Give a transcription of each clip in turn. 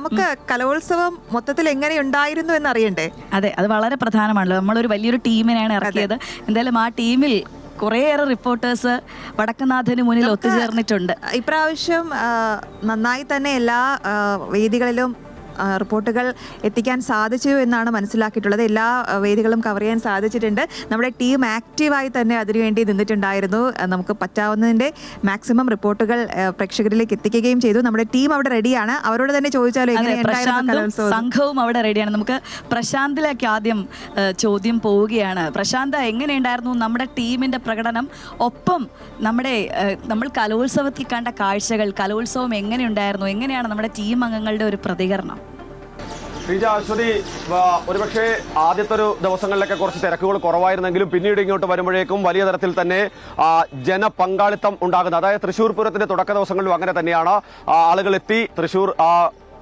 നമുക്ക് കലോത്സവം മൊത്തത്തിൽ എങ്ങനെ ഉണ്ടായിരുന്നു എന്ന് അറിയണ്ടേ? അതെ, അത് വളരെ പ്രധാനമാണല്ലോ. നമ്മളൊരു വലിയൊരു ടീമിനെയാണ് ഇറക്കിയത്. എന്തായാലും ആ ടീമിൽ കുറേയേറെ റിപ്പോർട്ടേഴ്സ് വടക്കുന്നാഥന് മുന്നിൽ ഒത്തുചേർന്നിട്ടുണ്ട്. ഇപ്രാവശ്യം നന്നായി തന്നെ എല്ലാ വേദികളിലും റിപ്പോർട്ടുകൾ എത്തിക്കാൻ സാധിച്ചു എന്നാണ് മനസ്സിലാക്കിയിട്ടുള്ളത്. എല്ലാ വേദികളും കവർ ചെയ്യാൻ സാധിച്ചിട്ടുണ്ട്. നമ്മുടെ ടീം ആക്റ്റീവായി തന്നെ അതിനുവേണ്ടി നിന്നിട്ടുണ്ടായിരുന്നു. നമുക്ക് പറ്റാവുന്നതിൻ്റെ മാക്സിമം റിപ്പോർട്ടുകൾ പ്രേക്ഷകരിലേക്ക് എത്തിക്കുകയും ചെയ്തു. നമ്മുടെ ടീം അവിടെ റെഡിയാണ്. അവരോട് തന്നെ ചോദിച്ചാലും സംഘവും അവിടെ റെഡിയാണ്. നമുക്ക് പ്രശാന്തിലേക്ക് ആദ്യം ചോദ്യം പോവുകയാണ്. പ്രശാന്ത്, എങ്ങനെയുണ്ടായിരുന്നു നമ്മുടെ ടീമിൻ്റെ പ്രകടനം? ഒപ്പം നമ്മൾ കലോത്സവത്തിൽ കണ്ട കാഴ്ചകൾ, കലോത്സവം എങ്ങനെയുണ്ടായിരുന്നു? എങ്ങനെയാണ് നമ്മുടെ ടീം അംഗങ്ങളുടെ ഒരു പ്രതികരണം? ശ്രീജ, അശ്വതി, ഒരുപക്ഷെ ആദ്യത്തെ ഒരു ദിവസങ്ങളിലൊക്കെ കുറച്ച് തിരക്കുകൾ കുറവായിരുന്നെങ്കിലും പിന്നീട് ഇങ്ങോട്ട് വരുമ്പോഴേക്കും വലിയ തരത്തിൽ തന്നെ ജനപങ്കാളിത്തം ഉണ്ടാകുന്നത്, അതായത് തൃശ്ശൂർ പൂരത്തിന്റെ തുടക്ക ദിവസങ്ങളിലും അങ്ങനെ തന്നെയാണ്. ആളുകൾ എത്തി തൃശ്ശൂർ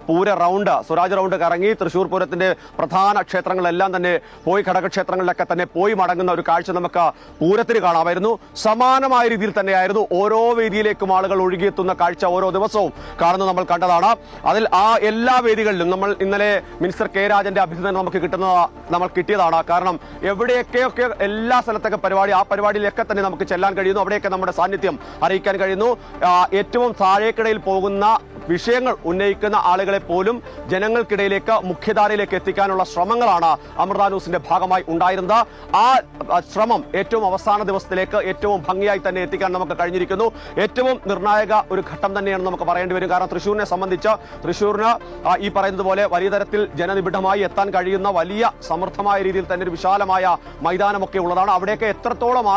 പൂര റൗണ്ട്, സ്വരാജ് റൗണ്ട് കറങ്ങി തൃശ്ശൂർ പൂരത്തിന്റെ പ്രധാന ക്ഷേത്രങ്ങളെല്ലാം തന്നെ പോയി, ഘടകക്ഷേത്രങ്ങളിലൊക്കെ തന്നെ പോയി മടങ്ങുന്ന ഒരു കാഴ്ച നമുക്ക് പൂരത്തിന് കാണാമായിരുന്നു. സമാനമായ രീതിയിൽ തന്നെയായിരുന്നു ഓരോ വേദിയിലേക്കും ആളുകൾ ഒഴുകിയെത്തുന്ന കാഴ്ച ഓരോ ദിവസവും കാണുന്നത് നമ്മൾ കണ്ടതാണ്. അതിൽ ആ എല്ലാ വേദികളിലും നമ്മൾ ഇന്നലെ മിനിസ്റ്റർ കെ രാജന്റെ അഭിനന്ദനം നമ്മൾ കിട്ടിയതാണ്. കാരണം എവിടെയൊക്കെ എല്ലാ സ്ഥലത്തൊക്കെ പരിപാടി, ആ പരിപാടിയിലൊക്കെ തന്നെ നമുക്ക് ചെല്ലാൻ കഴിയുന്നു, അവിടെയൊക്കെ നമ്മുടെ സാന്നിധ്യം അറിയിക്കാൻ കഴിയുന്നു. ഏറ്റവും താഴേക്കിടയിൽ പോകുന്ന വിഷയങ്ങൾ ഉന്നയിക്കുന്ന ആളുകളെ പോലും ജനങ്ങൾക്കിടയിലേക്ക്, മുഖ്യധാരയിലേക്ക് എത്തിക്കാനുള്ള ശ്രമങ്ങളാണ് അമൃത ന്യൂസിന്റെ ഭാഗമായി ഉണ്ടായിരുന്നത്. ആ ശ്രമം ഏറ്റവും അവസാന ദിവസത്തിലേക്ക് ഏറ്റവും ഭംഗിയായി തന്നെ എത്തിക്കാൻ നമുക്ക് കഴിഞ്ഞിരിക്കുന്നു. ഏറ്റവും നിർണായക ഒരു ഘട്ടം തന്നെയാണ് നമുക്ക് പറയേണ്ടി വരും. കാരണം തൃശ്ശൂരിനെ സംബന്ധിച്ച്, തൃശ്ശൂരിന് ഈ പറയുന്നത് പോലെ വലിയ തരത്തിൽ ജനനിബിഡമായി എത്താൻ കഴിയുന്ന വലിയ സമൃദ്ധമായ രീതിയിൽ തന്നെ ഒരു വിശാലമായ മൈതാനമൊക്കെ ഉള്ളതാണ്. അവിടെയൊക്കെ എത്രത്തോളം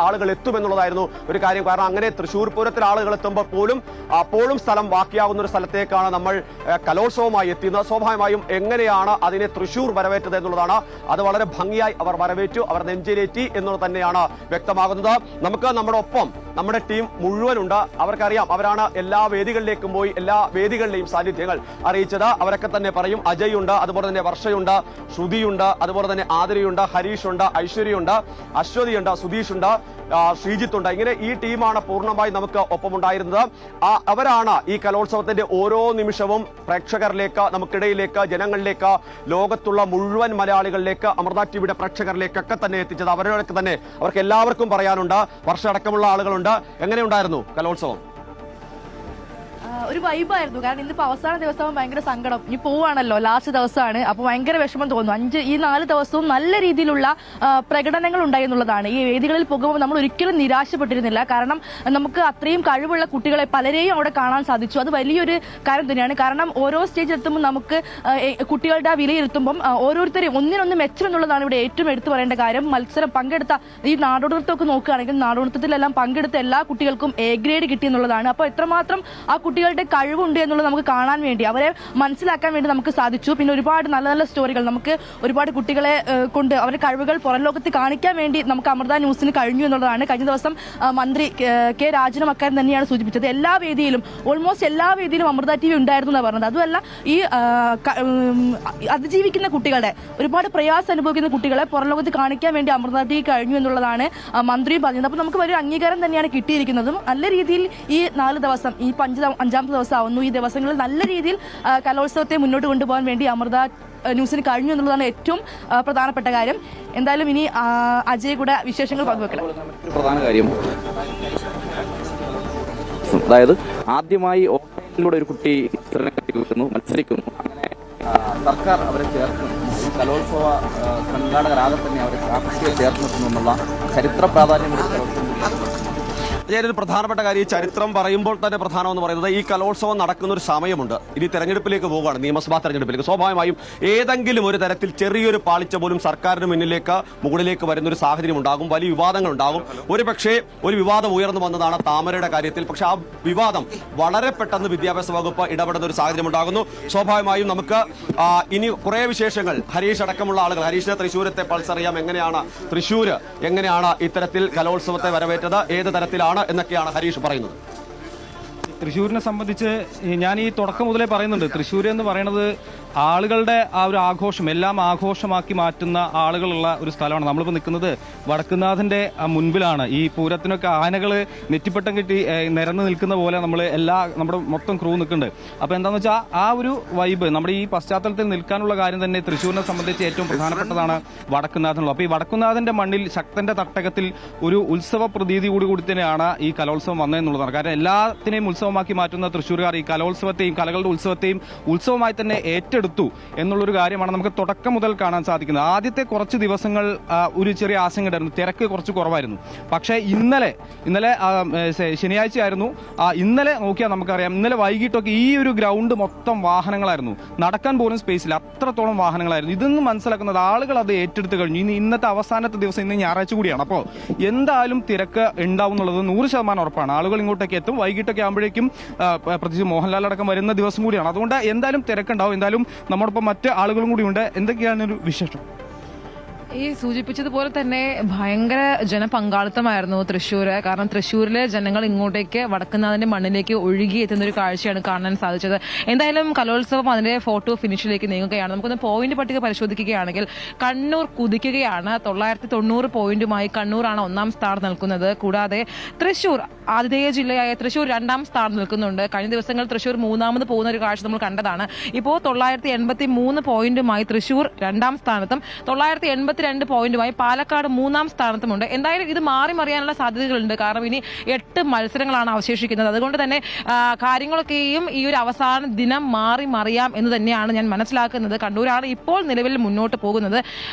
ആളുകൾ എത്തുമെന്നുള്ളതായിരുന്നു ഒരു കാര്യം. കാരണം അങ്ങനെ തൃശ്ശൂർ പൂരത്തിൽ ആളുകൾ എത്തുമ്പോൾ പോലും അപ്പോഴും സ്ഥലം ബാക്കിയാവുന്ന ഒരു സ്ഥലത്തേക്കാണ് നമ്മൾ കലോത്സവമായി എത്തിയത്. സ്വാഭാവികമായും എങ്ങനെയാണ് അതിനെ തൃശ്ശൂർ വരവേറ്റത് എന്നുള്ളതാണ്. അത് വളരെ ഭംഗിയായി അവർ വരവേറ്റു, അവർ നെഞ്ചിലേറ്റി എന്നുള്ളത് തന്നെയാണ് വ്യക്തമാകുന്നത്. നമുക്ക് നമ്മുടെ ഒപ്പം നമ്മുടെ ടീം മുഴുവനുണ്ട്. അവർക്കറിയാം, അവരാണ് എല്ലാ വേദികളിലേക്കും പോയി എല്ലാ വേദികളിലെയും സാന്നിധ്യങ്ങൾ അറിയിച്ചത്. അവരൊക്കെ തന്നെ പറയും. അജയ് ഉണ്ട്, അതുപോലെ തന്നെ വർഷയുണ്ട്, ശ്രുതിയുണ്ട്, അതുപോലെ തന്നെ ആതിരയുണ്ട്, ഹരീഷ് ഉണ്ട്, ഐശ്വര്യയുണ്ട്, അശ്വതിയുണ്ട്, സുധീഷ് ഉണ്ട്, ശ്രീജിത്ത് ഉണ്ട്. ഇങ്ങനെ ഈ ടീമാണ് പൂർണ്ണമായി നമുക്ക് ഒപ്പമുണ്ടായിരുന്നത്. അവരാണ് ഈ കലോത്സവത്തിന്റെ ഓരോ നിമിഷവും പ്രേക്ഷകരിലേക്ക്, നമുക്കിടയിലേക്ക്, ജനങ്ങളിലേക്ക്, ലോകത്തുള്ള മുഴുവൻ മലയാളികളിലേക്ക്, അമൃത ടിവിയുടെ പ്രേക്ഷകരിലേക്കൊക്കെ തന്നെ എത്തിച്ചത്. അവർക്ക് എല്ലാവർക്കും പറയാനുണ്ട്. വർഷമടക്കമുള്ള ആളുകളുണ്ട്. എങ്ങനെയുണ്ടായിരുന്നു കലോത്സവം? ഒരു വൈബായിരുന്നു. കാരണം ഇന്നിപ്പോൾ അവസാന ദിവസവും ഭയങ്കര സങ്കടം. ഇനി പോവാണല്ലോ, ലാസ്റ്റ് ദിവസമാണ്. അപ്പോൾ ഭയങ്കര വിഷമം തോന്നുന്നു. ഈ 4 ദിവസവും നല്ല രീതിയിലുള്ള പ്രകടനങ്ങൾ ഉണ്ടായി എന്നുള്ളതാണ്. ഈ വേദികളിൽ പോകുമ്പോൾ നമ്മൾ ഒരിക്കലും നിരാശപ്പെട്ടിരുന്നില്ല. കാരണം നമുക്ക് അത്രയും കഴിവുള്ള കുട്ടികളെ പലരെയും അവിടെ കാണാൻ സാധിച്ചു. അത് വലിയൊരു കാര്യം തന്നെയാണ്. കാരണം ഓരോ സ്റ്റേജിൽ എത്തുമ്പോൾ നമുക്ക് കുട്ടികളുടെ വിലയിരുത്തുമ്പം ഓരോരുത്തരെയും ഒന്നിനൊന്ന് മെച്ചം എന്നുള്ളതാണ് ഇവിടെ ഏറ്റവും എടുത്തു പറയേണ്ട കാര്യം. മത്സരം പങ്കെടുത്ത ഈ നാടോടിനൃത്തമൊക്കെ നോക്കുകയാണെങ്കിൽ നാടോടിനൃത്തത്തിലെല്ലാം പങ്കെടുത്ത എല്ലാ കുട്ടികൾക്കും A ഗ്രേഡ് കിട്ടി എന്നുള്ളതാണ്. അപ്പോൾ എത്രമാത്രം ആ കുട്ടികളുടെ കഴിവുണ്ട് എന്നുള്ളത് നമുക്ക് കാണാൻ വേണ്ടി, അവരെ മനസ്സിലാക്കാൻ വേണ്ടി നമുക്ക് സാധിച്ചു. പിന്നെ ഒരുപാട് നല്ല നല്ല സ്റ്റോറികൾ, നമുക്ക് ഒരുപാട് കുട്ടികളെ കൊണ്ട് അവരുടെ കഴിവുകൾ പുറം ലോകത്ത് കാണിക്കാൻ വേണ്ടി നമുക്ക് അമൃത ന്യൂസിന് കഴിഞ്ഞു എന്നുള്ളതാണ്. കഴിഞ്ഞ ദിവസം മന്ത്രി കെ രാജനും അക്കാര്യം തന്നെയാണ് സൂചിപ്പിച്ചത്. എല്ലാ വേദിയിലും, ഓൾമോസ്റ്റ് എല്ലാ വേദിയിലും അമൃത TV ഉണ്ടായിരുന്നു എന്നാണ് പറഞ്ഞത്. അതുമല്ല, ഈ അതിജീവിക്കുന്ന കുട്ടികളുടെ, ഒരുപാട് പ്രയാസം അനുഭവിക്കുന്ന കുട്ടികളെ പുറം ലോകത്ത് കാണിക്കാൻ വേണ്ടി അമൃത TV കഴിഞ്ഞു എന്നുള്ളതാണ് മന്ത്രിയും പറഞ്ഞത്. അപ്പോൾ നമുക്ക് വലിയൊരു അംഗീകാരം തന്നെയാണ് കിട്ടിയിരിക്കുന്നതും. നല്ല രീതിയിൽ ഈ 4 ദിവസം, ഈ 5ാമത്തെ ദിവസമാവുന്നു. ഈ ദിവസങ്ങളിൽ നല്ല രീതിയിൽ കലോത്സവത്തെ മുന്നോട്ട് കൊണ്ടുപോകാൻ വേണ്ടി അമൃത ന്യൂസിന് കഴിഞ്ഞു എന്നുള്ളതാണ് ഏറ്റവും പ്രധാനപ്പെട്ട കാര്യം. എന്തായാലും ഇനി അജയ് കൂടെ വിശേഷങ്ങൾ പങ്കുവെക്കണം. പ്രധാന കാര്യം, അതായത് ആദ്യമായി ഓൺലൈനിലൂടെ ഒരു കുട്ടി മത്സരിക്കുന്നു. അങ്ങനെ സർക്കാർ അവരെ ചേർത്ത് കലോത്സവ സംഘാടകരാകെ തന്നെ അവരെ സാക്ഷിയെ ചേർത്ത് നിർത്തുന്നു എന്നുള്ള ചരിത്ര പ്രാധാന്യമുള്ള കലോത്സവം. ഒരു പ്രധാനപ്പെട്ട കാര്യം, ഈ ചരിത്രം പറയുമ്പോൾ തന്നെ പ്രധാനമെന്ന് പറയുന്നത്, ഈ കലോത്സവം നടക്കുന്ന ഒരു സമയമുണ്ട്. ഇനി തെരഞ്ഞെടുപ്പിലേക്ക് പോവുകയാണ്, നിയമസഭാ തെരഞ്ഞെടുപ്പിലേക്ക്. സ്വാഭാവികമായും ഏതെങ്കിലും ഒരു തരത്തിൽ ചെറിയൊരു പാളിച്ച പോലും സർക്കാരിന് മുകളിലേക്ക് വരുന്നൊരു സാഹചര്യം ഉണ്ടാകും. വലിയ വിവാദങ്ങൾ ഉണ്ടാകും. ഒരുപക്ഷെ ഒരു വിവാദം ഉയർന്നു വന്നതാണ് താമരയുടെ കാര്യത്തിൽ. പക്ഷെ ആ വിവാദം വളരെ പെട്ടെന്ന് വിദ്യാഭ്യാസ വകുപ്പ് ഇടപെടുന്ന ഒരു സാഹചര്യം ഉണ്ടാകുന്നു. സ്വാഭാവികമായും നമുക്ക് ഇനി കുറേ വിശേഷങ്ങൾ, ഹരീഷ് അടക്കമുള്ള ആളുകൾ, ഹരീഷിനെ തൃശ്ശൂരത്തെ പൾസ് അറിയാം. തൃശ്ശൂർ എങ്ങനെയാണ് ഇത്തരത്തിൽ കലോത്സവത്തെ വരവേറ്റത്, ഏത് തരത്തിലാണ് എന്നൊക്കെയാണ് ഹരീഷ് പറയുന്നത്. തൃശ്ശൂരിനെ സംബന്ധിച്ച് ഞാൻ ഈ തുടക്കം മുതലേ പറയുന്നുണ്ട്, തൃശ്ശൂർ എന്ന് പറയുന്നത് ആളുകളുടെ ആ ഒരു ആഘോഷം എല്ലാം ആഘോഷമാക്കി മാറ്റുന്ന ആളുകളുള്ള ഒരു സ്ഥലമാണ്. നമ്മളിപ്പോൾ നിൽക്കുന്നത് വടക്കുന്നാഥൻ്റെ മുൻപിലാണ്. ഈ പൂരത്തിനൊക്കെ ആനകൾ നെറ്റിപ്പട്ടം കെട്ടി നിരന്ന് നിൽക്കുന്ന പോലെ നമ്മുടെ മൊത്തം ക്രൂ നിൽക്കുന്നുണ്ട്. അപ്പോൾ എന്താണെന്ന് വെച്ചാൽ ആ ഒരു വൈബ് നമ്മുടെ ഈ പശ്ചാത്തലത്തിൽ നിൽക്കാനുള്ള കാര്യം തന്നെ തൃശ്ശൂരിനെ സംബന്ധിച്ച് ഏറ്റവും പ്രധാനപ്പെട്ടതാണ് വടക്കുന്നാഥനുള്ളത്. അപ്പോൾ ഈ വടക്കുന്നാഥൻ്റെ മണ്ണിൽ ശക്തന്റെ തട്ടകത്തിൽ ഒരു ഉത്സവ പ്രതീതി കൂടി തന്നെയാണ് ഈ കലോത്സവം വന്നതെന്നുള്ളതാണ്. കാരണം എല്ലാത്തിനെയും ഉത്സവമാക്കി മാറ്റുന്ന തൃശ്ശൂർകാർ ഈ കലോത്സവത്തെയും കലകളുടെ ഉത്സവത്തെയും ഉത്സവമായി തന്നെ ഏറ്റെടുത്തു എന്നുള്ളൊരു കാര്യമാണ് നമുക്ക് തുടക്കം മുതൽ കാണാൻ സാധിക്കുന്നത്. ആദ്യത്തെ കുറച്ച് ദിവസങ്ങൾ ഒരു ചെറിയ ആശങ്കയുണ്ടായിരുന്നു, തിരക്ക് കുറച്ച് കുറവായിരുന്നു. പക്ഷേ ഇന്നലെ ശനിയാഴ്ചയായിരുന്നു. ഇന്നലെ നോക്കിയാൽ നമുക്കറിയാം, ഇന്നലെ വൈകിട്ടൊക്കെ ഈ ഒരു ഗ്രൗണ്ട് മൊത്തം വാഹനങ്ങളായിരുന്നു, നടക്കാൻ പോലും സ്പേസില്ല, അത്രത്തോളം വാഹനങ്ങളായിരുന്നു. ഇതൊന്നും മനസ്സിലാക്കുന്നത് ആളുകൾ അത് ഏറ്റെടുത്ത് കഴിഞ്ഞു. ഇന്നത്തെ അവസാനത്തെ ദിവസം, ഇന്ന് ഞായറാഴ്ച കൂടിയാണ്. അപ്പോൾ എന്തായാലും തിരക്ക് ഉണ്ടാവും എന്നുള്ളത് 100% ഉറപ്പാണ്. ആളുകൾ ഇങ്ങോട്ടേക്ക് എത്തും. വൈകിട്ടൊക്കെ ആകുമ്പോഴേക്കും പ്രത്യേകിച്ച് മോഹൻലാൽ അടക്കം വരുന്ന ദിവസം കൂടിയാണ്. അതുകൊണ്ട് എന്തായാലും തിരക്കുണ്ടാവും. എന്തായാലും നമ്മോടൊപ്പം മറ്റ് ആളുകളും കൂടി ഉണ്ട്. എന്തൊക്കെയാണ് ഒരു വിശേഷം? ഈ സൂചിപ്പിച്ചതുപോലെ തന്നെ ഭയങ്കര ജനപങ്കാളിത്തമായിരുന്നു തൃശ്ശൂര്. കാരണം തൃശ്ശൂരിലെ ജനങ്ങൾ ഇങ്ങോട്ടേക്ക് വടക്കുന്നാഥന്റെ മണ്ണിലേക്ക് ഒഴുകി എത്തുന്ന ഒരു കാഴ്ചയാണ് കാണാൻ സാധിച്ചത്. എന്തായാലും കലോത്സവം അതിന്റെ ഫോട്ടോ ഫിനിഷിലേക്ക് നീങ്ങുകയാണ്. നമുക്കൊന്ന് പോയിന്റ് പട്ടിക പരിശോധിക്കുകയാണെങ്കിൽ കണ്ണൂർ കുതിക്കുകയാണ്. 990 പോയിന്റുമായി കണ്ണൂരാണ് 1-ാം സ്ഥാനം നിൽക്കുന്നത്. കൂടാതെ തൃശ്ശൂർ, ആതിഥേയ ജില്ലയായ തൃശ്ശൂർ 2-ാം സ്ഥാനം നിൽക്കുന്നുണ്ട്. കഴിഞ്ഞ ദിവസങ്ങളിൽ തൃശ്ശൂർ 3-ാമത് പോകുന്ന ഒരു കാഴ്ച നമ്മൾ കണ്ടതാണ്. ഇപ്പോൾ 983 പോയിന്റുമായി തൃശ്ശൂർ 2-ാം സ്ഥാനത്തും 982 പോയിന്റുമായി പാലക്കാട് 3-ാം സ്ഥാനത്തുമുണ്ട്. എന്തായാലും ഇത് മാറി മറിയാനുള്ള സാധ്യതകളുണ്ട്. കാരണം ഇനി 8 മത്സരങ്ങളാണ് അവശേഷിക്കുന്നത്. അതുകൊണ്ട് തന്നെ കാര്യങ്ങളൊക്കെയും ഈ ഒരു അവസാന ദിനം മാറി മറിയാം എന്ന് തന്നെയാണ് ഞാൻ മനസ്സിലാക്കുന്നത്. കണ്ണൂരാണ് ഇപ്പോൾ നിലവിൽ മുന്നോട്ട് പോകുന്നത്.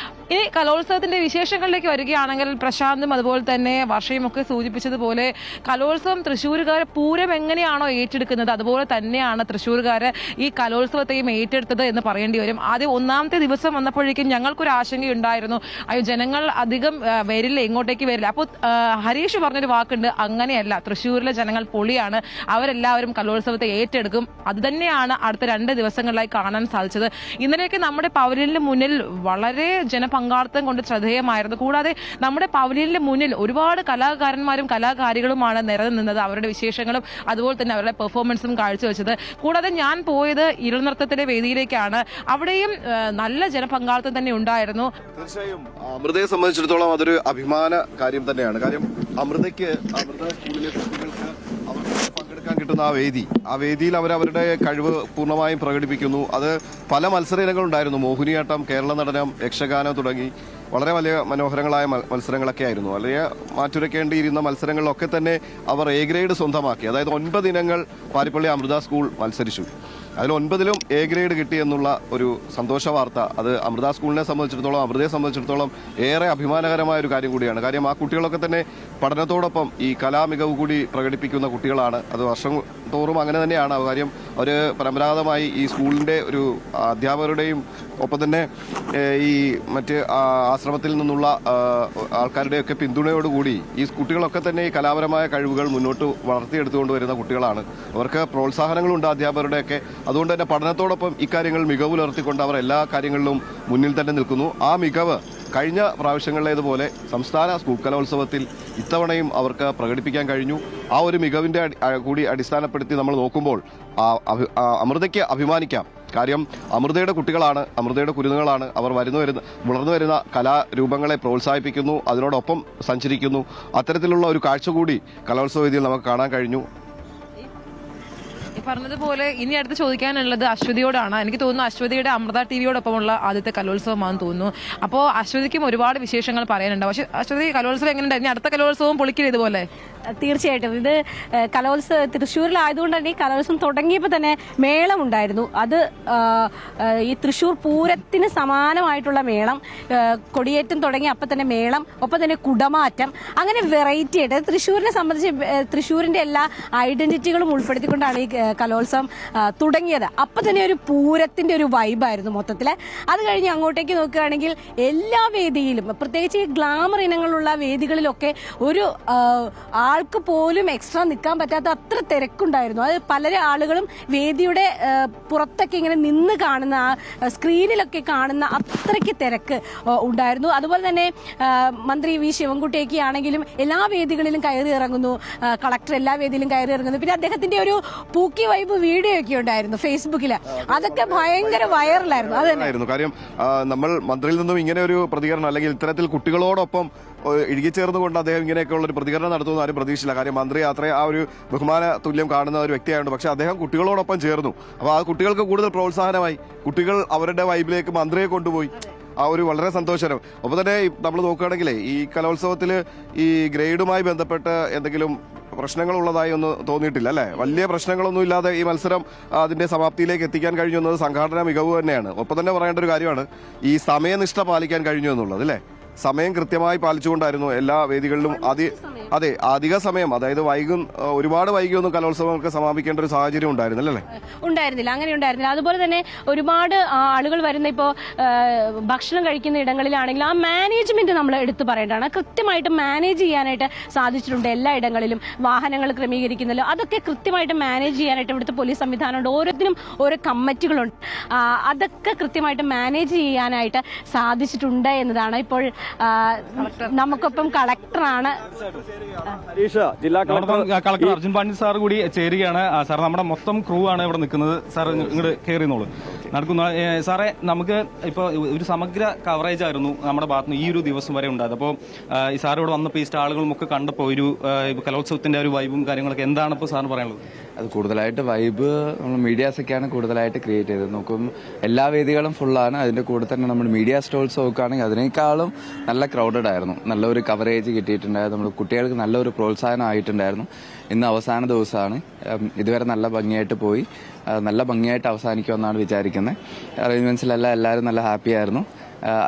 ഇനി കലോത്സവത്തിന്റെ വിശേഷങ്ങളിലേക്ക് വരികയാണെങ്കിൽ പ്രശാന്തും അതുപോലെ തന്നെ വർഷയും ഒക്കെ സൂചിപ്പിച്ചതുപോലെ കലോത്സവം തൃശ്ശൂരുകാർ പൂരം എങ്ങനെയാണോ ഏറ്റെടുക്കുന്നത് അതുപോലെ തന്നെയാണ് തൃശ്ശൂരുകാർ ഈ കലോത്സവത്തെയും ഏറ്റെടുത്തത് എന്ന് പറയേണ്ടി വരും. ആദ്യം 1-ാമത്തെ ദിവസം വന്നപ്പോഴേക്കും ഞങ്ങൾക്കൊരു ആശങ്കയുണ്ടായിരുന്നു, അയ്യോ ജനങ്ങൾ അധികം വരില്ല, ഇങ്ങോട്ടേക്ക് വരില്ല. അപ്പോൾ ഹരീഷ് പറഞ്ഞൊരു വാക്കുണ്ട്, അങ്ങനെയല്ല, തൃശ്ശൂരിലെ ജനങ്ങൾ പൊളിയാണ്, അവരെല്ലാവരും കലോത്സവത്തെ ഏറ്റെടുക്കും. അത് തന്നെയാണ് അടുത്ത 2 ദിവസങ്ങളിലായി കാണാൻ സാധിച്ചത്. ഇന്നലെയൊക്കെ നമ്മുടെ പവലിയനിന് മുന്നിൽ വളരെ ജനപങ്കാളിത്തം കൊണ്ട് ശ്രദ്ധേയമായിരുന്നു. കൂടാതെ നമ്മുടെ പവലിയനിന് മുന്നിൽ ഒരുപാട് കലാകാരന്മാരും കലാകാരികളുമാണ് നിറഞ്ഞു നിന്നത്. അവരുടെ വിശേഷങ്ങളും അതുപോലെ തന്നെ അവരുടെ പെർഫോമൻസും കാഴ്ചവെച്ചത്. കൂടാതെ ഞാൻ പോയത് ഇരുൾനൃത്തത്തിന്റെ വേദിയിലേക്കാണ്. അവിടെയും നല്ല ജനപങ്കാളിത്തം തന്നെ ഉണ്ടായിരുന്നു. തീർച്ചയായും അമൃതയെ സംബന്ധിച്ചിടത്തോളം അതൊരു അഭിമാന കാര്യം തന്നെയാണ്. കാര്യം അമൃത സ്കൂളിലെ കുട്ടികൾക്ക് അവർക്ക് പങ്കെടുക്കാൻ കിട്ടുന്ന ആ വേദിയിൽ അവരവരുടെ കഴിവ് പൂർണ്ണമായും പ്രകടിപ്പിക്കുന്നു. അത് പല മത്സര ഇനങ്ങളുണ്ടായിരുന്നു. മോഹിനിയാട്ടം, കേരള നടനം, യക്ഷഗാനം തുടങ്ങി വളരെ വലിയ മനോഹരങ്ങളായ മത്സരങ്ങളൊക്കെ ആയിരുന്നു. വലിയ മാറ്റുരയ്ക്കേണ്ടിയിരുന്ന മത്സരങ്ങളിലൊക്കെ തന്നെ അവർ എ ഗ്രേഡ് സ്വന്തമാക്കി. അതായത് 9 ഇനങ്ങൾ പാരിപ്പള്ളി അമൃത സ്കൂൾ മത്സരിച്ചു. അതിൽ 9ലും എ ഗ്രേഡ് കിട്ടി എന്നുള്ള ഒരു സന്തോഷ വാർത്ത അത് അമൃത സ്കൂളിനെ സംബന്ധിച്ചിടത്തോളം, അമൃതയെ സംബന്ധിച്ചിടത്തോളം ഏറെ അഭിമാനകരമായ ഒരു കാര്യം കൂടിയാണ്. കാര്യം ആ കുട്ടികളൊക്കെ തന്നെ പഠനത്തോടൊപ്പം ഈ കലാമികവ് കൂടി പ്രകടിപ്പിക്കുന്ന കുട്ടികളാണ്. അത് വർഷം തോറും അങ്ങനെ തന്നെയാണ്. കാര്യം അവർ പരമ്പരാഗതമായി ഈ സ്കൂളിൻ്റെ ഒരു അധ്യാപകരുടെയും ഒപ്പം തന്നെ ഈ മറ്റ് ആശ്രമത്തിൽ നിന്നുള്ള ആൾക്കാരുടെയൊക്കെ പിന്തുണയോടുകൂടി ഈ കുട്ടികളൊക്കെ തന്നെ ഈ കലാപരമായ കഴിവുകൾ മുന്നോട്ട് വളർത്തിയെടുത്തുകൊണ്ട് വരുന്ന കുട്ടികളാണ്. അവർക്ക് പ്രോത്സാഹനങ്ങളുണ്ട് അധ്യാപകരുടെയൊക്കെ. അതുകൊണ്ട് തന്നെ പഠനത്തോടൊപ്പം ഇക്കാര്യങ്ങൾ മികവ് പുലർത്തിക്കൊണ്ട് അവർ എല്ലാ കാര്യങ്ങളിലും മുന്നിൽ തന്നെ നിൽക്കുന്നു. ആ മികവ് കഴിഞ്ഞ പ്രാവശ്യങ്ങളിലേതുപോലെ സംസ്ഥാന സ്കൂൾ കലോത്സവത്തിൽ ഇത്തവണയും അവർക്ക് പ്രകടിപ്പിക്കാൻ കഴിഞ്ഞു. ആ ഒരു മികവിൻ്റെ കൂടി അടിസ്ഥാനപ്പെടുത്തി നമ്മൾ നോക്കുമ്പോൾ അമൃതയ്ക്ക് അഭിമാനിക്കാം. കാര്യം അമൃതയുടെ കുട്ടികളാണ്, അമൃതയുടെ കുരുന്നുകളാണ്. അവർ വളർന്നു വരുന്ന കലാരൂപങ്ങളെ പ്രോത്സാഹിപ്പിക്കുന്നു, അതിനോടൊപ്പം സഞ്ചരിക്കുന്നു. അത്തരത്തിലുള്ള ഒരു കാഴ്ച കൂടി കലോത്സവ വേദിയിൽ നമുക്ക് കാണാൻ കഴിഞ്ഞു. ഈ പറഞ്ഞതുപോലെ ഇനി അടുത്ത് ചോദിക്കാനുള്ളത് അശ്വതിയോടാണ്. എനിക്ക് തോന്നുന്നു അശ്വതിയുടെ അമൃത ടിവിയോടൊപ്പമുള്ള ആദ്യത്തെ കലോത്സവമാണെന്ന് തോന്നുന്നു. അപ്പോൾ അശ്വതിക്കും ഒരുപാട് വിശേഷങ്ങൾ പറയാനുണ്ട്. പക്ഷെ അശ്വതി, കലോത്സവം എങ്ങനെയുണ്ട്? ഇനി അടുത്ത കലോത്സവം പൊളിക്കില്ല ഇതുപോലെ? തീർച്ചയായിട്ടും ഇത് തൃശ്ശൂരിലായതുകൊണ്ട് തന്നെ ഈ കലോത്സവം തുടങ്ങിയപ്പോൾ തന്നെ മേളം ഉണ്ടായിരുന്നു. അത് ഈ തൃശ്ശൂർ പൂരത്തിന് സമാനമായിട്ടുള്ള മേളം, കൊടിയേറ്റം തുടങ്ങി അപ്പം തന്നെ മേളം, ഒപ്പം തന്നെ കുടമാറ്റം, അങ്ങനെ വെറൈറ്റി ആയിട്ട് തൃശ്ശൂരിനെ സംബന്ധിച്ച് തൃശ്ശൂരിൻ്റെ എല്ലാ ഐഡന്റിറ്റികളും ഉൾപ്പെടുത്തിക്കൊണ്ടാണ് ഈ കലോത്സവം തുടങ്ങിയത്. അപ്പം തന്നെ ഒരു പൂരത്തിൻ്റെ ഒരു വൈബായിരുന്നു മൊത്തത്തിൽ. അത് കഴിഞ്ഞ് അങ്ങോട്ടേക്ക് നോക്കുകയാണെങ്കിൽ എല്ലാ വേദിയിലും, പ്രത്യേകിച്ച് ഈ ഗ്ലാമർ ഇനങ്ങളുള്ള വേദികളിലൊക്കെ ഒരു ആൾക്ക് പോലും എക്സ്ട്രാ നിൽക്കാൻ പറ്റാത്ത അത്ര തിരക്കുണ്ടായിരുന്നു. അത് പല ആളുകളും വേദിയുടെ പുറത്തൊക്കെ ഇങ്ങനെ നിന്ന് കാണുന്ന, സ്ക്രീനിലൊക്കെ കാണുന്ന അത്രയ്ക്ക് തിരക്ക് ഉണ്ടായിരുന്നു. അതുപോലെ തന്നെ മന്ത്രി വി ശിവൻകുട്ടിയൊക്കെ ആണെങ്കിലും എല്ലാ വേദികളിലും കയറി ഇറങ്ങുന്നു, കളക്ടർ എല്ലാ വേദിയിലും കയറി ഇറങ്ങുന്നു. പിന്നെ അദ്ദേഹത്തിന്റെ ഒരു പൂക്കി വൈബ് വീഡിയോ ഒക്കെ ഉണ്ടായിരുന്നു ഫേസ്ബുക്കില്. അതൊക്കെ ഭയങ്കര വൈറലായിരുന്നു. അതായിരുന്നു കാര്യം. നമ്മൾ മന്ത്രിയിൽ നിന്നും ഇങ്ങനെ ഒരു പ്രതികരണം അല്ലെങ്കിൽ ഇത്തരത്തിൽ കുട്ടികളോടൊപ്പം ഇഴുകിച്ചേർന്നുകൊണ്ട് അദ്ദേഹം ഇങ്ങനെയൊക്കെയുള്ള ഒരു പ്രതികരണം നടത്തുമെന്ന് ആരും പ്രതീക്ഷിച്ചില്ല. കാര്യം മന്ത്രി അത്ര ആ ഒരു ബഹുമാന തുല്യം കാണുന്ന ഒരു വ്യക്തിയായതുകൊണ്ട്. പക്ഷെ അദ്ദേഹം കുട്ടികളോടൊപ്പം ചേർന്നു. അപ്പോൾ ആ കുട്ടികൾക്ക് കൂടുതൽ പ്രോത്സാഹനമായി. കുട്ടികൾ അവരുടെ വൈബിലേക്ക് മന്ത്രിയെ കൊണ്ടുപോയി. ആ ഒരു വളരെ സന്തോഷകരം. ഒപ്പം തന്നെ നമ്മൾ നോക്കുകയാണെങ്കിൽ ഈ കലോത്സവത്തിൽ ഈ ഗ്രേഡുമായി ബന്ധപ്പെട്ട് എന്തെങ്കിലും പ്രശ്നങ്ങളുള്ളതായി ഒന്നും തോന്നിയിട്ടില്ല അല്ലേ? വലിയ പ്രശ്നങ്ങളൊന്നും ഇല്ലാതെ ഈ മത്സരം അതിന്റെ സമാപ്തിയിലേക്ക് എത്തിക്കാൻ കഴിഞ്ഞു എന്നത് സംഘാടന മികവ് തന്നെയാണ്. ഒപ്പം തന്നെ പറയേണ്ട ഒരു കാര്യമാണ് ഈ സമയനിഷ്ഠ പാലിക്കാൻ കഴിഞ്ഞു എന്നുള്ളത് അല്ലേ? സമയം കൃത്യമായി പാലിച്ചുകൊണ്ടായിരുന്നു എല്ലാ വേദികളിലും. അതെ, അധിക സമയം, അതായത് ഒരുപാട് വൈകിയൊന്നും കലോത്സവങ്ങൾക്ക് സമാപിക്കേണ്ട ഒരു സാഹചര്യം ഉണ്ടായിരുന്നില്ല. അങ്ങനെ ഉണ്ടായിരുന്നില്ല. അതുപോലെ തന്നെ ഒരുപാട് ആളുകൾ വരുന്ന ഇപ്പോൾ ഭക്ഷണം കഴിക്കുന്ന ഇടങ്ങളിലാണെങ്കിൽ ആ മാനേജ്മെന്റ് നമ്മൾ എടുത്തു പറയേണ്ടതാണ്. കൃത്യമായിട്ട് മാനേജ് ചെയ്യാനായിട്ട് സാധിച്ചിട്ടുണ്ട്. എല്ലാ ഇടങ്ങളിലും വാഹനങ്ങൾ ക്രമീകരിക്കുന്നതിലും അതൊക്കെ കൃത്യമായിട്ട് മാനേജ് ചെയ്യാനായിട്ട് ഇവിടുത്തെ പോലീസ് സംവിധാനമുണ്ട്. ഓരോത്തിനും ഓരോ കമ്മിറ്റികളുണ്ട്. അതൊക്കെ കൃത്യമായിട്ട് മാനേജ് ചെയ്യാനായിട്ട് സാധിച്ചിട്ടുണ്ട് എന്നതാണ്. ഇപ്പോൾ നമുക്കൊപ്പം കളക്ടറാണ് ജില്ലാ കളക്ടർ അർജുൻ പാണ്ഡ്യൻ സാർ കൂടി ചേരുകയാണ്. സാർ നമ്മുടെ മൊത്തം ക്രൂ ആണ് ഇവിടെ നിൽക്കുന്നത്. സാർ ഇങ്ങോട്ട് കയറിയെന്നോളൂ. നടക്കുന്ന സാറേ, നമുക്ക് ഇപ്പോൾ ഒരു സമഗ്ര കവറേജ് ആയിരുന്നു നമ്മുടെ ഭാഗത്ത് ഈ ഒരു ദിവസം വരെ ഉണ്ടായത്. അപ്പോൾ ഈ സാർ ഇവിടെ വന്നപ്പോൾ ഈ സ്റ്റാളുകളും ഒക്കെ കണ്ടപ്പോൾ ഒരു കലോത്സവത്തിന്റെ ഒരു വൈബും കാര്യങ്ങളൊക്കെ എന്താണ് ഇപ്പോൾ സാറിന് പറയാനുള്ളത്? അത് കൂടുതലായിട്ട് വൈബ് നമ്മൾ മീഡിയാസൊക്കെയാണ് കൂടുതലായിട്ട് ക്രിയേറ്റ് ചെയ്തത്. നോക്കും എല്ലാ വേദികളും ഫുള്ളാണ്. അതിന്റെ കൂടെ തന്നെ നമ്മൾ മീഡിയ സ്റ്റോൾസ് നോക്കുകയാണെങ്കിൽ അതിനേക്കാളും നല്ല ക്രൗഡഡ് ആയിരുന്നു. നല്ലൊരു കവറേജ് കിട്ടിയിട്ടുണ്ടായിരുന്നു. നമ്മൾ കുട്ടികൾക്ക് നല്ലൊരു പ്രോത്സാഹനം ആയിട്ടുണ്ടായിരുന്നു. ഇന്ന് അവസാന ദിവസമാണ്. ഇതുവരെ നല്ല ഭംഗിയായിട്ട് പോയി. നല്ല ഭംഗിയായിട്ട് അവസാനിക്കുമെന്നാണ് വിചാരിക്കുന്നത്. അറേഞ്ച്മെന്റ്സിലെല്ലാം എല്ലാവരും നല്ല ഹാപ്പി ആയിരുന്നു.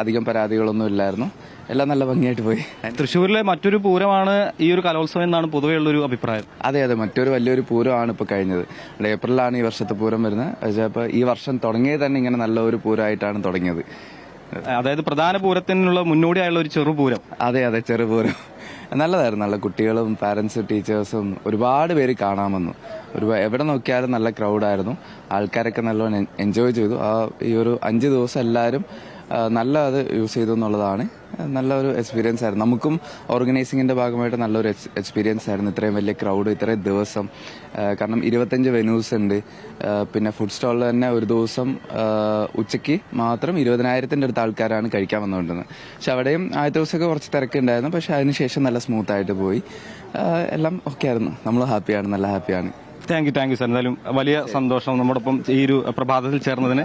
അധികം പരാതികളൊന്നും ഇല്ലായിരുന്നു. എല്ലാം നല്ല ഭംഗിയായിട്ട് പോയി. തൃശ്ശൂരിലെ മറ്റൊരു പൂരമാണ് ഈ ഒരു കലോത്സവം എന്നാണ് പൊതുവെയുള്ളൊരു അഭിപ്രായം. അതെ, മറ്റൊരു വലിയൊരു പൂരമാണ് ഇപ്പോൾ കഴിഞ്ഞത്. ഏപ്രിലാണ് ഈ വർഷത്തെ പൂരം വരുന്നത്. പക്ഷേ ഇപ്പോൾ ഈ വർഷം തുടങ്ങിയത് തന്നെ ഇങ്ങനെ നല്ലൊരു പൂരമായിട്ടാണ് തുടങ്ങിയത്. അതായത് പ്രധാന പൂരത്തിനുള്ള മുന്നോടിയായുള്ള ഒരു ചെറുപൂരം. അതെ, ചെറുപൂരം നല്ലതായിരുന്നു. നല്ല കുട്ടികളും പാരന്റ്സും ടീച്ചേഴ്സും ഒരുപാട് പേര് കാണാൻ വന്നു. എവിടെ നോക്കിയാലും നല്ല ക്രൗഡായിരുന്നു. ആൾക്കാരൊക്കെ നല്ലോണം എൻജോയ് ചെയ്തു. ഈ ഒരു 5 ദിവസം എല്ലാവരും നല്ല അത് യൂസ് ചെയ്തു എന്നുള്ളതാണ്. നല്ലൊരു എക്സ്പീരിയൻസ് ആയിരുന്നു. നമുക്കും ഓർഗനൈസിങ്ങിന്റെ ഭാഗമായിട്ട് നല്ലൊരു എക്സ്പീരിയൻസ് ആയിരുന്നു. ഇത്രയും വലിയ ക്രൗഡ് ഇത്രയും ദിവസം. കാരണം 25 വെന്യൂസ് ഉണ്ട്. പിന്നെ ഫുഡ് സ്റ്റോളിൽ തന്നെ ഒരു ദിവസം ഉച്ചയ്ക്ക് മാത്രം 20,000-ന്റെ അടുത്ത് ആൾക്കാരാണ് കഴിക്കാൻ വന്നുകൊണ്ടിരുന്നത്. പക്ഷെ അവിടെയും ആദ്യ ദിവസമൊക്കെ കുറച്ച് തിരക്കുണ്ടായിരുന്നു. പക്ഷെ അതിനുശേഷം നല്ല സ്മൂത്ത് ആയിട്ട് പോയി. എല്ലാം ഓക്കെ ആയിരുന്നു. നമ്മൾ ഹാപ്പിയാണ്, നല്ല ഹാപ്പിയാണ്. Thank you sir. എന്തായാലും വലിയ സന്തോഷം നമ്മോടൊപ്പം ഈ ഒരു പ്രഭാതത്തിൽ ചേർന്നതിന്.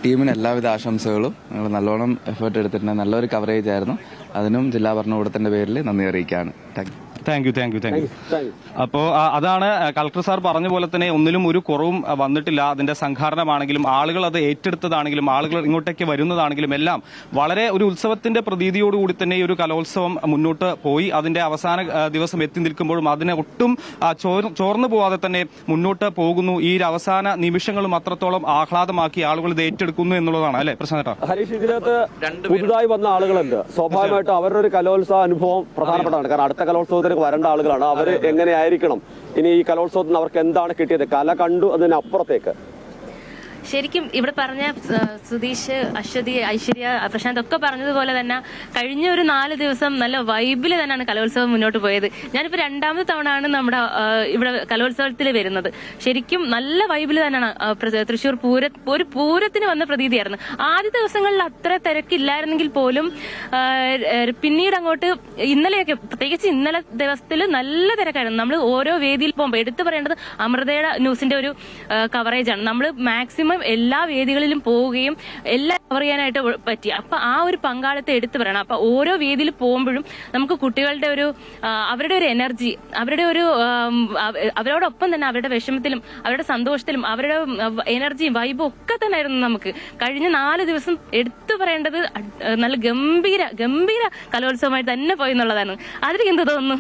ടീമിന് എല്ലാവിധ ആശംസകളും. നിങ്ങൾ നല്ലോണം എഫേർട്ട് എടുത്തിട്ടുണ്ട്. നല്ലൊരു കവറേജ് ആയിരുന്നു. അതിനും ജില്ലാ ഭരണകൂടത്തിന്റെ പേരിൽ നന്ദി അറിയിക്കുകയാണ്. Thank you. അപ്പോൾ അതാണ് കളക്ടർ സാർ പറഞ്ഞ പോലെ തന്നെ ഒന്നിലും ഒരു കുറവും വന്നിട്ടില്ല. അതിന്റെ സംഘാടനമാണെങ്കിലും ആളുകൾ അത് ഏറ്റെടുത്തതാണെങ്കിലും ആളുകൾ ഇങ്ങോട്ടേക്ക് വരുന്നതാണെങ്കിലും എല്ലാം വളരെ ഒരു ഉത്സവത്തിന്റെ പ്രതീതിയോടുകൂടി തന്നെ ഈ ഒരു കലോത്സവം മുന്നോട്ട് പോയി. അതിന്റെ അവസാന ദിവസം എത്തി നിൽക്കുമ്പോഴും അതിനെ ഒട്ടും ചോർന്നു പോവാതെ തന്നെ മുന്നോട്ട് പോകുന്നു. ഈ അവസാന നിമിഷങ്ങളും അത്രത്തോളം ആഹ്ലാദമാക്കി ആളുകൾ ഇത് ഏറ്റെടുക്കുന്നു എന്നുള്ളതാണ് അല്ലെ പ്രശ്നം? ഹരീഷ്, ഇതിനകത്ത് പുതുതായി വന്ന ആളുകളുണ്ട്. സ്വാഭാവികമായിട്ടും അവരുടെ ഒരു കലോത്സവ അനുഭവം പ്രധാനപ്പെട്ടതാണ്. കാരണം അടുത്ത കലോത്സവത്തിന് വരേണ്ട ആളുകളാണ്. അവർ എങ്ങനെയായിരിക്കണം ഇനി ഈ കലോത്സവത്തിന് അവർക്ക് എന്താണ് കിട്ടിയത്? കല കണ്ടു അതിനപ്പുറത്തേക്ക് ശരിക്കും ഇവിടെ പറഞ്ഞ സുധീഷ്, അശ്വതി, ഐശ്വര്യ, പ്രശാന്ത് ഒക്കെ പറഞ്ഞതുപോലെ തന്നെ കഴിഞ്ഞ ഒരു 4 ദിവസം നല്ല വൈബിൽ തന്നെയാണ് കലോത്സവം മുന്നോട്ട് പോയത്. ഞാനിപ്പോൾ 2ാമത്തെ തവണയാണ് നമ്മുടെ ഇവിടെ കലോത്സവത്തിൽ വരുന്നത്. ശരിക്കും നല്ല വൈബിൽ തന്നെയാണ് തൃശ്ശൂർ ഒരു പൂരത്തിന് വന്ന പ്രതീതിയായിരുന്നു. ആദ്യ ദിവസങ്ങളിൽ അത്ര തിരക്കില്ലായിരുന്നെങ്കിൽ പോലും പിന്നീട് അങ്ങോട്ട് ഇന്നലെയൊക്കെ പ്രത്യേകിച്ച് ഇന്നലെ ദിവസത്തിൽ നല്ല തിരക്കായിരുന്നു. നമ്മൾ ഓരോ വേദിയിൽ പോകുമ്പോൾ എടുത്തു പറയേണ്ടത് അമൃതയുടെ ന്യൂസിന്റെ ഒരു കവറേജാണ്. നമ്മൾ മാക്സിമം എല്ലാ വേദികളിലും പോവുകയും എല്ലാം കവർ ചെയ്യാനായിട്ട് പറ്റി. അപ്പൊ ആ ഒരു പങ്കാളിത്തം എടുത്തു പറയണം. അപ്പൊ ഓരോ വേദിയിൽ പോകുമ്പോഴും നമുക്ക് കുട്ടികളുടെ അവരുടെ ഒരു എനർജി, അവരോടൊപ്പം തന്നെ അവരുടെ വിഷമത്തിലും അവരുടെ സന്തോഷത്തിലും അവരുടെ എനർജിയും വൈബും ഒക്കെ തന്നെ ആയിരുന്നു നമുക്ക്. കഴിഞ്ഞ 4 ദിവസം എടുത്തു പറയേണ്ടത് നല്ല ഗംഭീര കലോത്സവമായി തന്നെ പോയി എന്നുള്ളതാണ്. അതിലേക്ക് എന്ത് തോന്നുന്നു?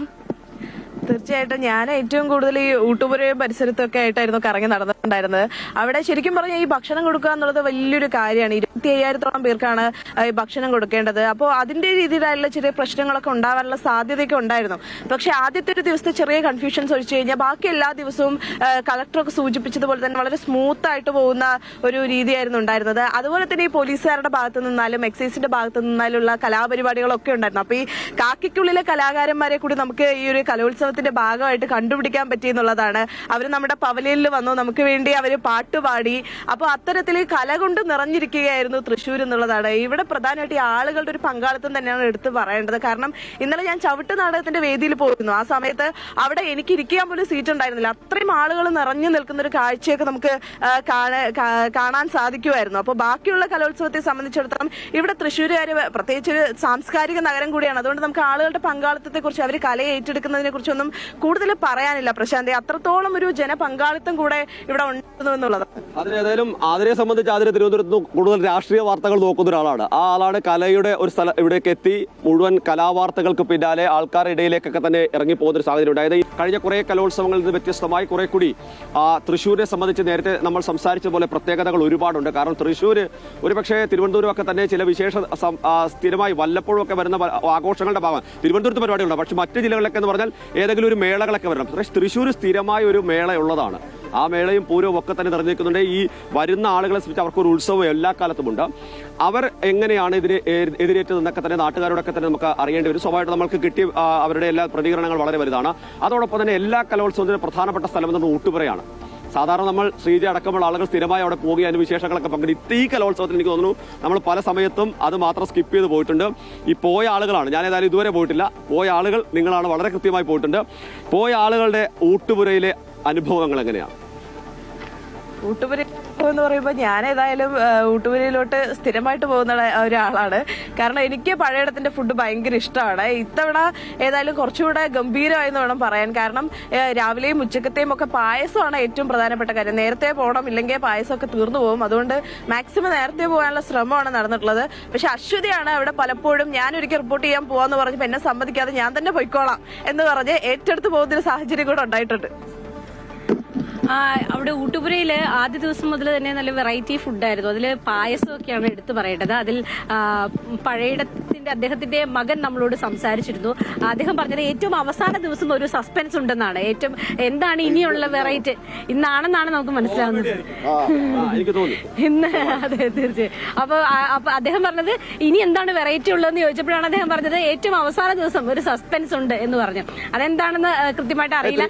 തീർച്ചയായിട്ടും ഞാൻ ഏറ്റവും കൂടുതൽ ഈ ഊട്ടുപുരയും പരിസരത്തൊക്കെ ആയിട്ടായിരുന്നു കറങ്ങി നടന്നിട്ടുണ്ടായിരുന്നത്. അവിടെ ശരിക്കും പറഞ്ഞാൽ ഈ ഭക്ഷണം കൊടുക്കുക എന്നുള്ളത് വലിയൊരു കാര്യമാണ്. 25,000-ഓളം പേർക്കാണ് ഈ ഭക്ഷണം കൊടുക്കേണ്ടത്. അപ്പോൾ അതിന്റെ രീതിയിലായുള്ള ചെറിയ പ്രശ്നങ്ങളൊക്കെ ഉണ്ടാവാനുള്ള സാധ്യതയൊക്കെ ഉണ്ടായിരുന്നു. പക്ഷെ ആദ്യത്തെ ഒരു ദിവസത്തെ ചെറിയ കൺഫ്യൂഷൻസ് ഒഴിച്ചു കഴിഞ്ഞാൽ ബാക്കി എല്ലാ ദിവസവും കളക്ടറൊക്കെ സൂചിപ്പിച്ചതുപോലെ തന്നെ വളരെ സ്മൂത്ത് ആയിട്ട് പോകുന്ന ഒരു രീതിയായിരുന്നു ഉണ്ടായിരുന്നത്. അതുപോലെ തന്നെ ഈ പോലീസുകാരുടെ ഭാഗത്തു നിന്നാലും എക്സൈസിന്റെ ഭാഗത്തു നിന്നാലുള്ള കലാപരിപാടികളൊക്കെ ഉണ്ടായിരുന്നു. അപ്പൊ ഈ കാക്കിക്കുള്ളിലെ കലാകാരന്മാരെ കൂടി നമുക്ക് ഈ ഒരു കലോത്സവ കലോത്സവത്തിന്റെ ഭാഗമായിട്ട് കണ്ടുപിടിക്കാൻ പറ്റിയെന്നുള്ളതാണ്. അവർ നമ്മുടെ പവലിയനിൽ വന്നു, നമുക്ക് വേണ്ടി അവർ പാട്ടുപാടി. അപ്പോൾ അത്തരത്തിൽ കല കൊണ്ട് നിറഞ്ഞിരിക്കുകയായിരുന്നു തൃശ്ശൂർ എന്നുള്ളതാണ്. ഇവിടെ പ്രധാനമായിട്ട് ഈ ആളുകളുടെ ഒരു പങ്കാളിത്തം തന്നെയാണ് എടുത്തു പറയേണ്ടത്. കാരണം ഇന്നലെ ഞാൻ ചവിട്ട് നാടകത്തിന്റെ വേദിയിൽ പോയിരുന്നു. ആ സമയത്ത് അവിടെ എനിക്ക് ഇരിക്കാൻ പോലും സീറ്റ് ഉണ്ടായിരുന്നില്ല. അത്രയും ആളുകൾ നിറഞ്ഞു നിൽക്കുന്ന ഒരു കാഴ്ചയൊക്കെ നമുക്ക് കാണാൻ സാധിക്കുമായിരുന്നു. അപ്പോൾ ബാക്കിയുള്ള കലോത്സവത്തെ സംബന്ധിച്ചിടത്തോളം ഇവിടെ തൃശ്ശൂരുകാർ പ്രത്യേകിച്ച് സാംസ്കാരിക നഗരം കൂടിയാണ്. അതുകൊണ്ട് നമുക്ക് ആളുകളുടെ പങ്കാളിത്തത്തെ കുറിച്ച്, അവർ കലയെ ഏറ്റെടുക്കുന്നതിനെ കുറിച്ചൊന്നും കൂടുതൽ പറയാനില്ല പ്രശാന്തി. അത്രത്തോളം ഒരു ജനപങ്കാളിത്തം കൂടെ ഇവിടെ ഉണ്ടായിരുന്നു എന്നുള്ളത്. അതിനേതായാലും ആതിരയെ സംബന്ധിച്ച് ആതിര തിരുവനന്തപുരത്ത് കൂടുതൽ രാഷ്ട്രീയ വാർത്തകൾ നോക്കുന്ന ഒരാളാണ്. ആ ആളാണ് കലയുടെ ഒരു സ്ഥലം ഇവിടേക്ക് എത്തി മുഴുവൻ കലാവാർത്തകൾക്ക് പിന്നാലെ ആൾക്കാരുടെ ഇടയിലേക്കൊക്കെ തന്നെ ഇറങ്ങി പോകുന്ന ഒരു സാഹചര്യം ഉണ്ടായത്. കഴിഞ്ഞ കുറെ കലോത്സവങ്ങളിൽ നിന്ന് വ്യത്യസ്തമായി കുറെ കൂടി തൃശ്ശൂരിനെ സംബന്ധിച്ച് നേരത്തെ നമ്മൾ സംസാരിച്ച പോലെ പ്രത്യേകതകൾ ഒരുപാടുണ്ട്. കാരണം തൃശ്ശൂർ ഒരുപക്ഷെ തിരുവനന്തപുരമൊക്കെ തന്നെ ചില വിശേഷ സ്ഥിരമായി വല്ലപ്പോഴും ഒക്കെ വരുന്ന ആഘോഷങ്ങളുടെ ഭാഗമാണ്. തിരുവനന്തപുരത്ത് പരിപാടിയുണ്ട്, പക്ഷെ മറ്റ് ജില്ലകളിലൊക്കെ എന്ന് പറഞ്ഞാൽ ഏതെങ്കിലും ഒരു മേളകളൊക്കെ വരണം. പക്ഷേ തൃശ്ശൂർ സ്ഥിരമായ ഒരു മേളയുള്ളതാണ്. ആ മേളയും പൂരവും ഒക്കെ തന്നെ നിറഞ്ഞിരിക്കുന്നുണ്ട്. ഈ വരുന്ന ആളുകളെ സംബന്ധിച്ച് അവർക്കൊരു ഉത്സവം എല്ലാ കാലത്തുമുണ്ട്. അവർ എങ്ങനെയാണ് ഇതിനെ എതിരേറ്റത് എന്നൊക്കെ തന്നെ നാട്ടുകാരോടൊക്കെ തന്നെ നമുക്ക് അറിയേണ്ടി വരും. സ്വാഭാവികമായിട്ട് നമുക്ക് കിട്ടിയ അവരുടെ എല്ലാ പ്രതികരണങ്ങൾ വളരെ വലുതാണ്. അതോടൊപ്പം തന്നെ എല്ലാ കലോത്സവത്തിനും പ്രധാനപ്പെട്ട സ്ഥലം എന്നത് ഊട്ടുപുരയാണ്. സാധാരണ നമ്മൾ ശ്രീജ അടക്കമുള്ള ആളുകൾ സ്ഥിരമായി അവിടെ പോവുകയും അതിന് വിശേഷങ്ങളൊക്കെ പങ്കെടുത്ത് ഈ കലോത്സവത്തിന് എനിക്ക് തോന്നുന്നു നമ്മൾ പല സമയത്തും അത് മാത്രം സ്കിപ്പ് ചെയ്ത് പോയിട്ടുണ്ട്. ഈ പോയ ആളുകളാണ്, ഞാൻ ഏതായാലും ഇതുവരെ പോയിട്ടില്ല, പോയ ആളുകൾ നിങ്ങളാണ് വളരെ കൃത്യമായി പോയിട്ടുണ്ട്. പോയ ആളുകളുടെ ഊട്ടുപുരയിലെ അനുഭവങ്ങൾ എങ്ങനെയാണ്? ഊട്ടുപുര എന്ന് പറയുമ്പോൾ ഞാൻ ഏതായാലും ഊട്ടുപുരയിലോട്ട് സ്ഥിരമായിട്ട് പോകുന്ന ഒരാളാണ്. കാരണം എനിക്ക് പഴയടത്തിന്റെ ഫുഡ് ഭയങ്കര ഇഷ്ടമാണ്. ഇത്തവണ ഏതായാലും കുറച്ചുകൂടെ ഗംഭീരമായെന്ന് വേണം പറയാൻ. കാരണം രാവിലെയും ഉച്ചക്കത്തെയും ഒക്കെ പായസമാണ് ഏറ്റവും പ്രധാനപ്പെട്ട കാര്യം. നേരത്തെ പോകണം, ഇല്ലെങ്കിൽ പായസമൊക്കെ തീർന്നു പോകും. അതുകൊണ്ട് മാക്സിമം നേരത്തെ പോകാനുള്ള ശ്രമമാണ് നടന്നിട്ടുള്ളത്. പക്ഷെ അശ്വതിയാണ് അവിടെ പലപ്പോഴും ഞാൻ ഒരിക്കൽ റിപ്പോർട്ട് ചെയ്യാൻ പോവാന്ന് പറഞ്ഞപ്പോൾ എന്നെ സമ്മതിക്കാതെ ഞാൻ തന്നെ പൊയ്ക്കോളാം എന്ന് പറഞ്ഞ് ഏറ്റെടുത്ത് പോകുന്നൊരു സാഹചര്യം കൂടെ ഉണ്ടായിട്ടുണ്ട്. അവിടെ ഊട്ടുപുരയിൽ ആദ്യ ദിവസം മുതൽ തന്നെ നല്ല വെറൈറ്റി ഫുഡായിരുന്നു. അതിൽ പായസമൊക്കെയാണ് എടുത്തു പറയേണ്ടത്. അതിൽ പഴയടത്തിന്റെ അദ്ദേഹത്തിന്റെ മകൻ നമ്മളോട് സംസാരിച്ചിരുന്നു. അദ്ദേഹം പറഞ്ഞത് ഏറ്റവും അവസാന ദിവസം ഒരു സസ്പെൻസ് ഉണ്ടെന്നാണ്. ഏറ്റവും എന്താണ് ഇനിയുള്ള വെറൈറ്റി ഇന്നാണെന്നാണ് നമുക്ക് മനസ്സിലാവുന്നത്. ഇന്ന് അതെ, തീർച്ചയായും. അപ്പൊ അദ്ദേഹം പറഞ്ഞത് ഇനി എന്താണ് വെറൈറ്റി ഉള്ളതെന്ന് ചോദിച്ചപ്പോഴാണ് അദ്ദേഹം പറഞ്ഞത് ഏറ്റവും അവസാന ദിവസം ഒരു സസ്പെൻസ് ഉണ്ട് എന്ന് പറഞ്ഞു. അതെന്താണെന്ന് കൃത്യമായിട്ട് അറിയില്ല.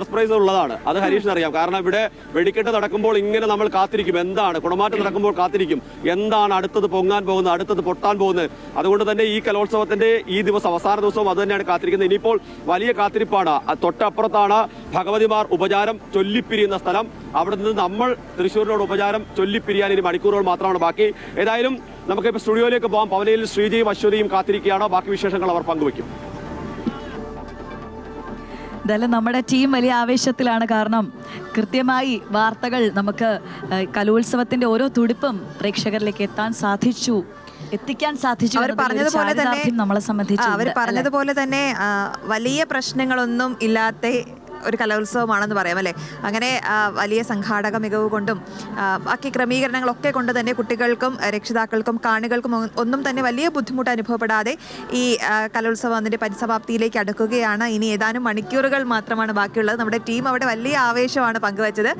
സർപ്രൈസ് ഉള്ളതാണ്, അത് ഹരീഷിന് അറിയാം. കാരണം ഇവിടെ വെടിക്കെട്ട് നടക്കുമ്പോൾ ഇങ്ങനെ നമ്മൾ കാത്തിരിക്കും, എന്താണ് കുടമാറ്റം നടക്കുമ്പോൾ കാത്തിരിക്കും, എന്താണ് അടുത്തത് പൊങ്ങാൻ പോകുന്നത്, അടുത്തത് പൊട്ടാൻ പോകുന്നത്. അതുകൊണ്ട് തന്നെ ഈ കലോത്സവത്തിന്റെ ഈ ദിവസം അവസാന ദിവസവും അത് തന്നെയാണ് കാത്തിരിക്കുന്നത്. ഇനിയിപ്പോൾ വലിയ കാത്തിരിപ്പാണ്. തൊട്ടപ്പുറത്താണ് ഭഗവതിമാർ ഉപചാരം ചൊല്ലിപ്പിരിയുന്ന സ്ഥലം. അവിടെ നിന്ന് നമ്മൾ തൃശ്ശൂരിനോട് ഉപചാരം ചൊല്ലിപ്പിരിയാൻ ഇനി മണിക്കൂറുകൾ മാത്രമാണ് ബാക്കി. ഏതായാലും നമുക്കിപ്പോൾ സ്റ്റുഡിയോയിലേക്ക് പോകാം. പവനയിൽ ശ്രീജയും അശ്വതിയും കാത്തിരിക്കുകയാണ്. ബാക്കി വിശേഷങ്ങൾ അവർ പങ്കുവയ്ക്കും. എന്തായാലും നമ്മുടെ ടീം വലിയ ആവേശത്തിലാണ്. കാരണം കൃത്യമായി വാർത്തകൾ നമുക്ക് കലോത്സവത്തിന്റെ ഓരോ തുടിപ്പും പ്രേക്ഷകരിലേക്ക് എത്തിക്കാൻ സാധിച്ചു. അവർ പറഞ്ഞതുപോലെ തന്നെ വലിയ പ്രശ്നങ്ങളൊന്നും ഇല്ലാത്ത ഒരു കലോത്സവമാണെന്ന് പറയാം അല്ലേ. അങ്ങനെ വലിയ സംഘാടക മികവ് കൊണ്ടും ബാക്കി ക്രമീകരണങ്ങളൊക്കെ കൊണ്ട് തന്നെ കുട്ടികൾക്കും രക്ഷിതാക്കൾക്കും കാണികൾക്കും ഒന്നും തന്നെ വലിയ ബുദ്ധിമുട്ട് അനുഭവപ്പെടാതെ ഈ കലോത്സവം അതിൻ്റെ പരിസമാപ്തിയിലേക്ക് അടുക്കുകയാണ്. ഇനി ഏതാനും മണിക്കൂറുകൾ മാത്രമാണ് ബാക്കിയുള്ളത്. നമ്മുടെ ടീം അവിടെ വലിയ ആവേശമാണ് പങ്കുവച്ചത്.